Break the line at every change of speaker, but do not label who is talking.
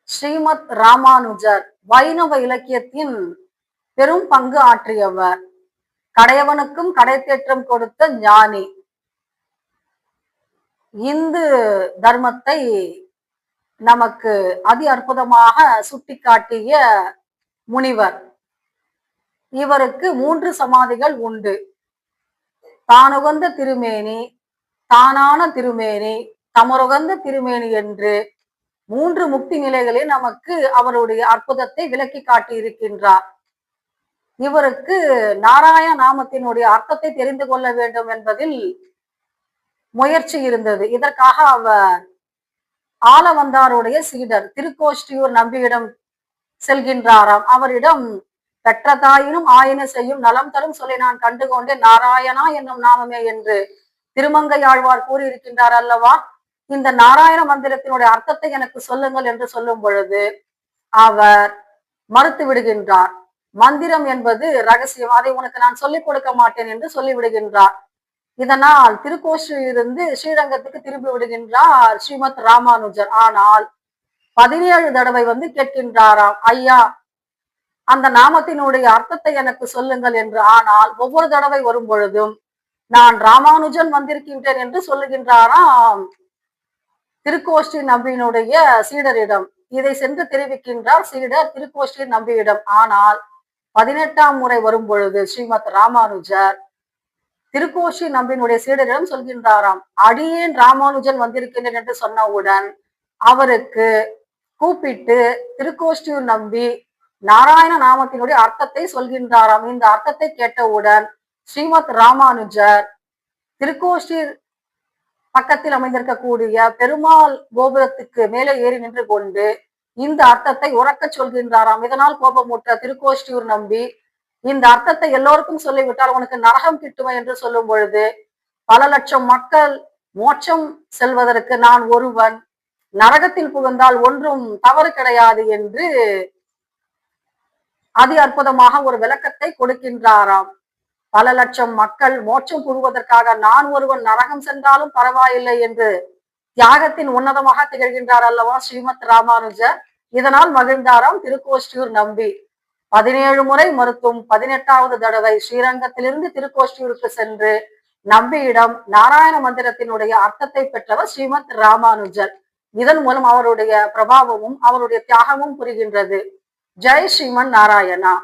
ஸ்ரீமத் ராமானுஜர் வைணவ இலக்கியத்தின் பெரும் பங்கு ஆற்றியவர். கடையவனுக்கும் கடைத்தேற்றம் கொடுத்த ஞானி. இந்து தர்மத்தை நமக்கு அதி அற்புதமாக சுட்டிக்காட்டிய முனிவர். இவருக்கு 3 சமாதிகள் உண்டு. தானுகந்த திருமேனி, தானான திருமேனி, தமருகந்த திருமேனி என்று 3 முக்தி நிலைகளில் நமக்கு அவருடைய அற்புதத்தை விளக்கி காட்டியிருக்கின்றார். இவருக்கு நாராயண நாமத்தினுடைய அர்த்தத்தை தெரிந்து கொள்ள வேண்டும் என்பதில் முயற்சி இருந்தது. இதற்காக அவர் ஆளவந்தாருடைய சீடர் திருக்கோஷ்டியூர் நம்பியிடம் செல்கின்றாராம். அவரிடம் பெற்ற தாயினும் ஆயின செய்யும் நலம் தரும் சொல்லி நான் கண்டுகொண்டேன் நாராயணா என்னும் நாமமே என்று திருமங்கை ஆழ்வார் கூறியிருக்கின்றார் அல்லவா. இந்த நாராயண மந்திரத்தினுடைய அர்த்தத்தை எனக்கு சொல்லுங்கள் என்று சொல்லும் பொழுது அவர் மறுத்து விடுகின்றார். மந்திரம் என்பது ரகசியம், அதை உனக்கு நான் சொல்லிக் கொடுக்க மாட்டேன் என்று சொல்லிவிடுகின்றார். இதனால் திருக்கோஷ்டியிலிருந்து ஸ்ரீரங்கத்துக்கு திரும்பி விடுகின்றார் ஸ்ரீமத் ராமானுஜர். ஆனால் 17 தடவை கேட்கின்றாராம், ஐயா அந்த நாமத்தினுடைய அர்த்தத்தை எனக்கு சொல்லுங்கள் என்று. ஆனால் ஒவ்வொரு தடவை வரும் பொழுதும் நான் ராமானுஜன் வந்திருக்கின்றேன் என்று சொல்லுகின்றாராம் திருக்கோஷ்டி நம்பியினுடைய சீடரிடம். இதை சென்று தெரிவிக்கின்றார் சீடர் திருக்கோஷ்டி நம்பியிடம். ஆனால் 18ஆம் முறை வரும் பொழுது ஸ்ரீமத் ராமானுஜர் திருக்கோஷ்டி நம்பியினுடைய சீடரிடம் சொல்கின்றாராம், அடியேன் ராமானுஜன் வந்திருக்கின்றேன் என்று சொன்னவுடன் அவருக்கு கூப்பிட்டு திருக்கோஷ்டியூர் நம்பி நாராயண நாமத்தினுடைய அர்த்தத்தை சொல்கின்றாராம். இந்த அர்த்தத்தை கேட்டவுடன் ஸ்ரீமத் ராமானுஜர் திருக்கோஷ்டி பக்கத்தில் அமைந்திருக்கக்கூடிய பெருமாள் கோபுரத்துக்கு மேலே ஏறி நின்று கொண்டு இந்த அர்த்தத்தை உறக்க சொல்கின்றாராம். இதனால் கோபமுற்ற திருக்கோஷ்டியூர் நம்பி இந்த அர்த்தத்தை எல்லோருக்கும் சொல்லிவிட்டால் உனக்கு நரகம் கிட்டுமே என்று சொல்லும் பொழுது, பல லட்சம் மக்கள் மோட்சம் செல்வதற்கு நான் ஒருவன், நரகத்தில் புகுந்தால் ஒன்றும் தவறு கிடையாது என்று அதி அற்புதமாக ஒரு விளக்கத்தை கொடுக்கின்றாராம். பல லட்சம் மக்கள் மோட்சம் புகுவதற்காக நான் ஒருவன் நரகம் சென்றாலும் பரவாயில்லை என்று தியாகத்தின் உன்னதமாக திகழ்கின்றார் அல்லவா ஸ்ரீமத் ராமானுஜர். இதனால் மகிழ்ந்தாராம் திருக்கோஷ்டியூர் நம்பி. 17 முறை மறுத்தும் 18வது தடவை ஸ்ரீரங்கத்திலிருந்து திருக்கோஷ்டியூருக்கு சென்று நம்பியிடம் நாராயண மந்திரத்தினுடைய அர்த்தத்தை பெற்றவர் ஸ்ரீமத் ராமானுஜர். இதன் மூலம் அவருடைய பிரபாவமும் அவருடைய தியாகமும் புரிகின்றது. ஜெய் ஸ்ரீமன் நாராயணா.